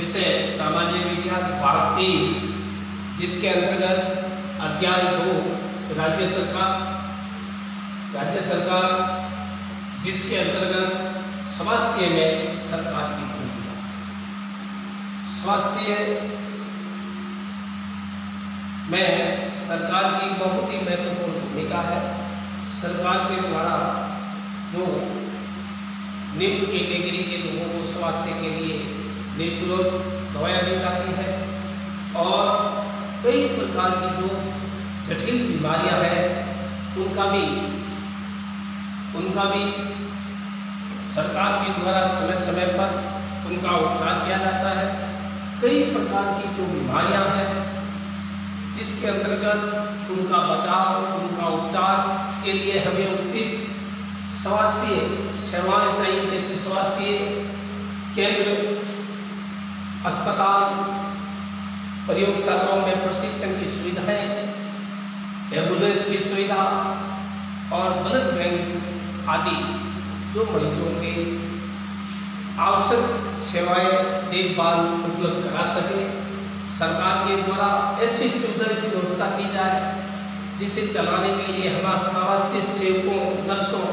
विषय सामाजिक विज्ञान पाठ 3, जिसके अंतर्गत अध्याय 2 राज्य सरकार जिसके अंतर्गत स्वास्थ्य में सरकार की भूमिका। स्वास्थ्य में सरकार की बहुत ही महत्वपूर्ण भूमिका है। सरकार के द्वारा जो निम्न कैटेगरी के लोगों को स्वास्थ्य के लिए निःशुल्क दवाइयाँ दी जाती है और कई प्रकार की जो जटिल बीमारियां हैं उनका भी सरकार के द्वारा समय समय पर उनका उपचार किया जाता है। कई प्रकार की जो बीमारियां हैं जिसके अंतर्गत उनका बचाव, उनका उपचार के लिए हमें उचित स्वास्थ्य सेवाएं चाहिए, जैसे स्वास्थ्य केंद्र, अस्पताल, प्रयोगशालाओं में प्रशिक्षण की सुविधाएं, एम्बुलेंस की सुविधा और ब्लड बैंक आदि जो मरीजों के आवश्यक सेवाएं देखभाल उपलब्ध करा सके। सरकार के द्वारा ऐसी सुविधा की व्यवस्था की जाए जिसे चलाने के लिए हमारा स्वास्थ्य सेवकों, नर्सों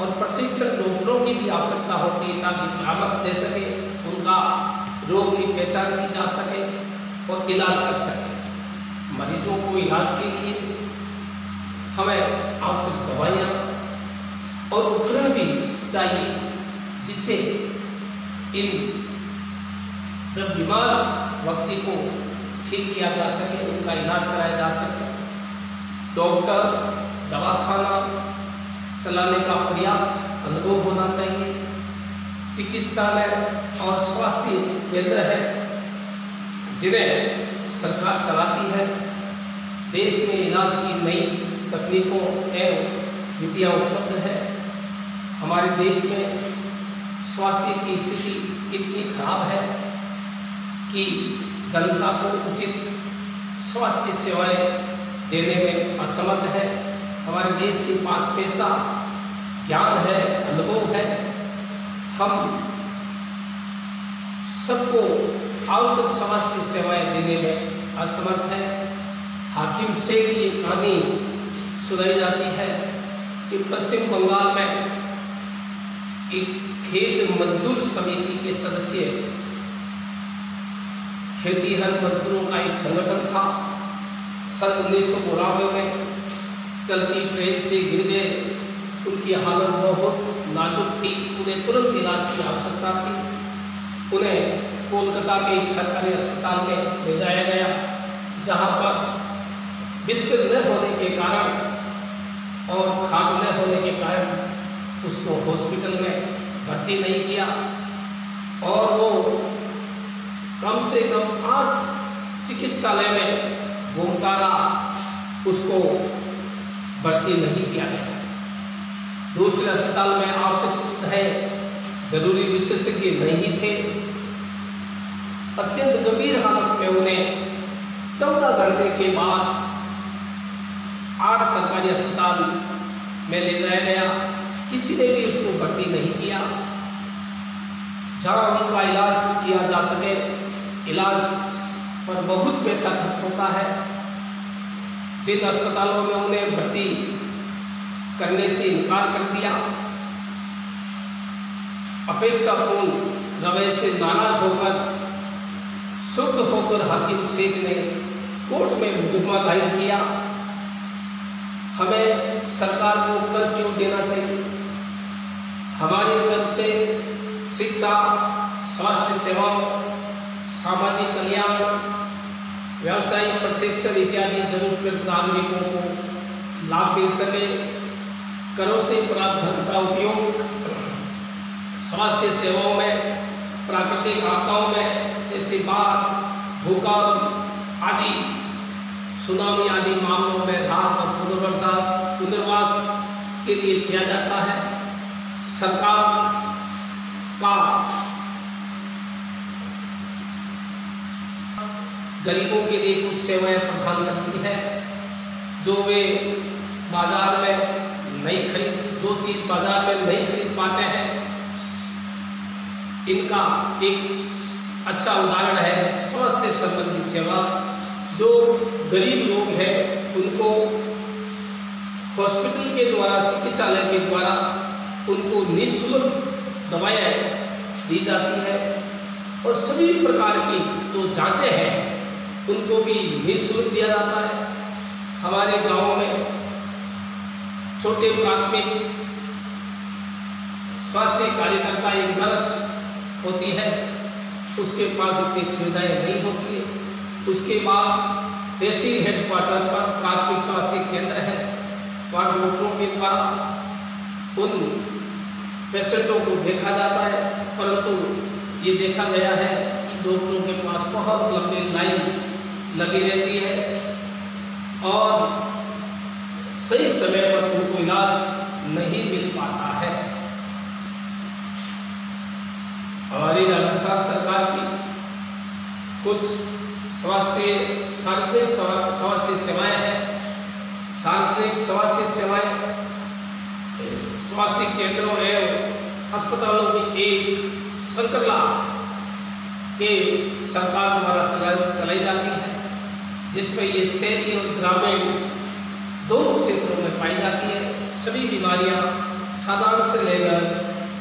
और प्रशिक्षण डॉक्टरों की भी आवश्यकता होती है ताकि परामर्श दे सके, उनका रोग की पहचान की जा सके और इलाज कर सके। मरीजों को इलाज के लिए हमें आवश्यक दवाइयाँ और उपकरण भी चाहिए जिससे इन जब बीमार व्यक्ति को ठीक किया जा सके, उनका इलाज कराया जा सके। डॉक्टर, दवाखाना चलाने का पर्याप्त अनुभव होना चाहिए। चिकित्सालय और स्वास्थ्य केंद्र है जिन्हें सरकार चलाती है। देश में इलाज की नई तकनीकों एवं विधियाँ उपलब्ध है। हमारे देश में स्वास्थ्य की स्थिति इतनी खराब है कि जनता को उचित स्वास्थ्य सेवाएं देने में असमर्थ है। हमारे देश के पास पैसा, ज्ञान है, अनुभव है, हम सबको आवश्यक स्वास्थ्य सेवाएं देने में असमर्थ है। हाकिम से की कहानी सुनाई जाती है कि पश्चिम बंगाल में एक खेत मजदूर समिति के सदस्य, खेतीहर मजदूरों का एक संगठन था। सन 1992 में चलती ट्रेन से गिर गए, उनकी हालत बहुत नाजुक थी, उन्हें तुरंत इलाज की आवश्यकता थी। उन्हें कोलकाता के एक सरकारी अस्पताल में ले जाया गया, जहां पर बिस्तर न होने के कारण और खाद न होने के कारण उसको हॉस्पिटल में भर्ती नहीं किया और वो कम से कम 8 चिकित्सालय में घूमता रहा, उसको भर्ती नहीं किया गया। दूसरे अस्पताल में आवश्यक सुविधाएं, जरूरी विशेषज्ञ नहीं थे। अत्यंत गंभीर हालत में उन्हें 14 घंटे के बाद 8 सरकारी अस्पताल में ले जाया गया, किसी ने भी उसको भर्ती नहीं किया। जहाँ उनका इलाज किया जा सके, इलाज पर बहुत पैसा खर्च होता है। जिन अस्पतालों में उन्हें भर्ती करने से इनकार कर दिया, अपेक्षापूर्ण रवैये से नाराज होकर, शुद्ध होकर हाकिम शेख ने कोर्ट में मुकदमा दायर किया। हमें सरकार को कर क्यों देना चाहिए? हमारे कर से शिक्षा, स्वास्थ्य सेवाओं, सामाजिक कल्याण, व्यावसायिक प्रशिक्षण इत्यादि जरूरतमंद नागरिकों को लाभ मिल सके। करों से प्राप्त धन का उपयोग स्वास्थ्य सेवाओं में, प्राकृतिक आपदाओं में जैसे बाढ़, भूकंप आदि, सुनामी आदि मामलों में राहत और पुनर्वास के लिए किया जाता है। सरकार का गरीबों के लिए कुछ सेवाएं प्रदान करती है जो वे बाजार में जो चीज़ बाजार में नहीं खरीद पाते हैं, इनका एक अच्छा उदाहरण है स्वास्थ्य संबंधी सेवा। जो गरीब लोग हैं उनको हॉस्पिटल के द्वारा, चिकित्सालय के द्वारा उनको निःशुल्क दवाएं दी जाती है और सभी प्रकार की जो जांचें हैं उनको भी निःशुल्क दिया जाता है। हमारे गांव में छोटे प्राथमिक स्वास्थ्य कार्यकर्ता, एक नर्स होती है, उसके पास इतनी सुविधाएं नहीं होती है। उसके बाद तहसील हेडक्वार्टर पर प्राथमिक स्वास्थ्य केंद्र है, वहाँ डॉक्टरों के द्वारा उन पेशेंटों को देखा जाता है, परंतु ये देखा गया है कि डॉक्टरों के पास बहुत लंबी लाइन लगी रहती है और सही समय पर उनको इलाज नहीं मिल पाता है। हमारी राजस्थान सरकार की कुछ सार्वजनिक स्वास्थ्य सेवाएं हैं। सार्वजनिक स्वास्थ्य सेवाएं स्वास्थ्य केंद्रों एवं अस्पतालों की एक श्रृंखला के सरकार द्वारा चलाई जाती है, जिसमें ये शहरी और ग्रामीण दोनों क्षेत्रों में पाई जाती है। सभी बीमारियां साधारण से लेकर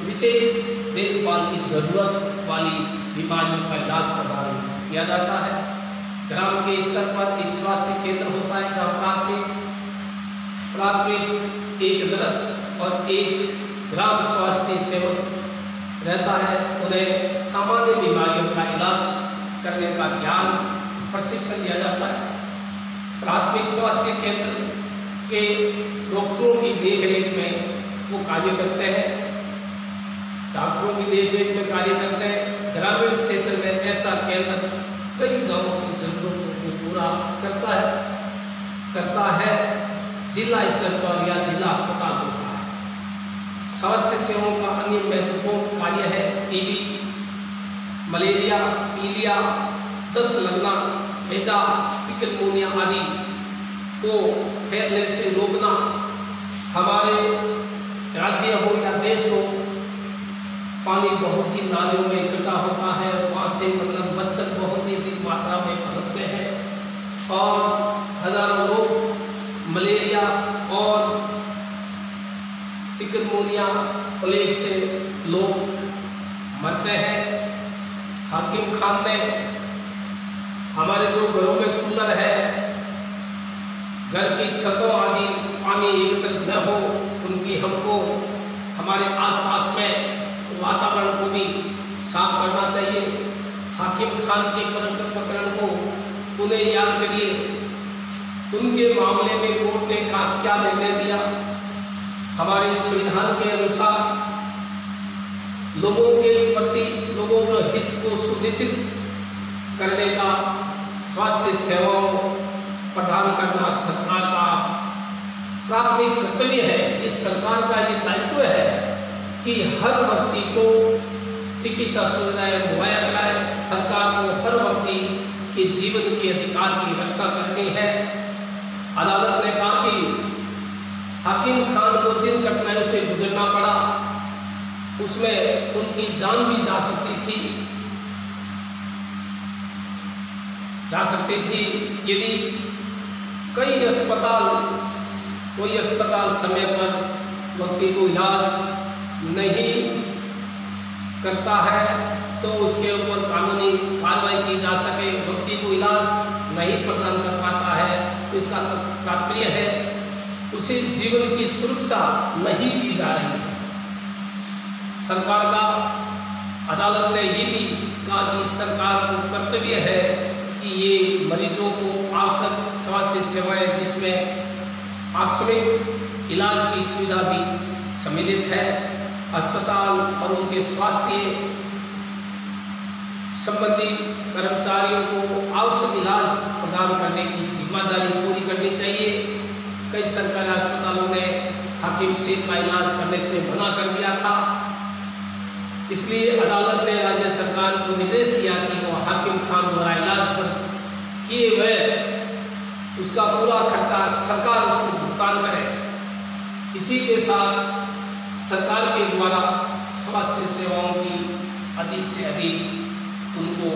विशेष देखभाल की जरूरत वाली बीमारियों का इलाज प्रदान किया जाता है। ग्राम के स्तर पर एक स्वास्थ्य केंद्र होता है जहाँ प्राथमिक एक नर्स और एक ग्राम स्वास्थ्य सेवक रहता है। उन्हें सामान्य बीमारियों का इलाज करने का ज्ञान प्रशिक्षण दिया जाता है। प्राथमिक स्वास्थ्य केंद्र के डॉक्टरों की देखरेख में वो कार्य करते हैं, डॉक्टरों की देखरेख में कार्य करते हैं। ग्रामीण क्षेत्र में ऐसा केंद्र कई गांवों की जरूरतों को पूरा करता है। जिला स्तर पर या जिला अस्पताल होता है। स्वास्थ्य सेवाओं का अन्य महत्वपूर्ण कार्य है टीबी, मलेरिया, पीलिया, दस्त लगना, हैजा, चिकनगुनिया आदि को फैलने से रोकना। हमारे राज्य हो या देश हो, पानी बहुत ही नालियों में इकट्ठा होता है, वहाँ से मच्छर बहुत ही अधिक मात्रा में पनपते हैं और हजारों लोग मलेरिया और चिकनगुनिया प्लेग से लोग मरते हैं। हाकिम खान ने हमारे जो घरों में कूलर है, घर की छतों आदि पानी एकत्रित न हो, उनकी हमको हमारे आसपास में वातावरण को भी साफ करना चाहिए। हाकिम खान के प्रकरण को पुनः याद करिए। उनके मामले में कोर्ट ने क्या निर्णय दिया। हमारे संविधान के अनुसार लोगों के प्रति लोगों के हित को सुनिश्चित करने का, स्वास्थ्य सेवाओं प्रदान करना सरकार का प्राथमिक कर्तव्य है। इस सरकार का ये दायित्व है कि हर व्यक्ति को चिकित्सा सुविधाएं मुहैया कराए। सरकार को हर व्यक्ति के जीवन के अधिकार की रक्षा करनी है। अदालत ने कहा कि हाकिम खान को जिन घटनाओं से गुजरना पड़ा उसमें उनकी जान भी जा सकती थी यदि कोई अस्पताल समय पर व्यक्ति को इलाज नहीं करता है तो उसके ऊपर कानूनी कार्रवाई की जा सके। व्यक्ति को इलाज नहीं प्रदान कर पाता है तो इसका तात्पर्य है उसे जीवन की सुरक्षा नहीं दी जा रही है। सरकार का अदालत ने ये भी कहा कि सरकार को कर्तव्य है कि ये मरीजों को आवश्यक स्वास्थ्य सेवाएं जिसमें आकस्मिक इलाज की सुविधा भी सम्मिलित है, अस्पताल और उनके स्वास्थ्य संबंधी कर्मचारियों को आवश्यक इलाज प्रदान करने की जिम्मेदारी पूरी करनी चाहिए। कई सरकारी अस्पतालों ने हाकिम सेठ का इलाज करने से मना कर दिया था, इसलिए अदालत ने राज्य सरकार को निर्देश दिया कि वो हाकिम खान द्वारा इलाज पर किए हुए उसका पूरा खर्चा सरकार उसको भुगतान करे। इसी के साथ सरकार के द्वारा स्वास्थ्य सेवाओं की अधिक से अधिक उनको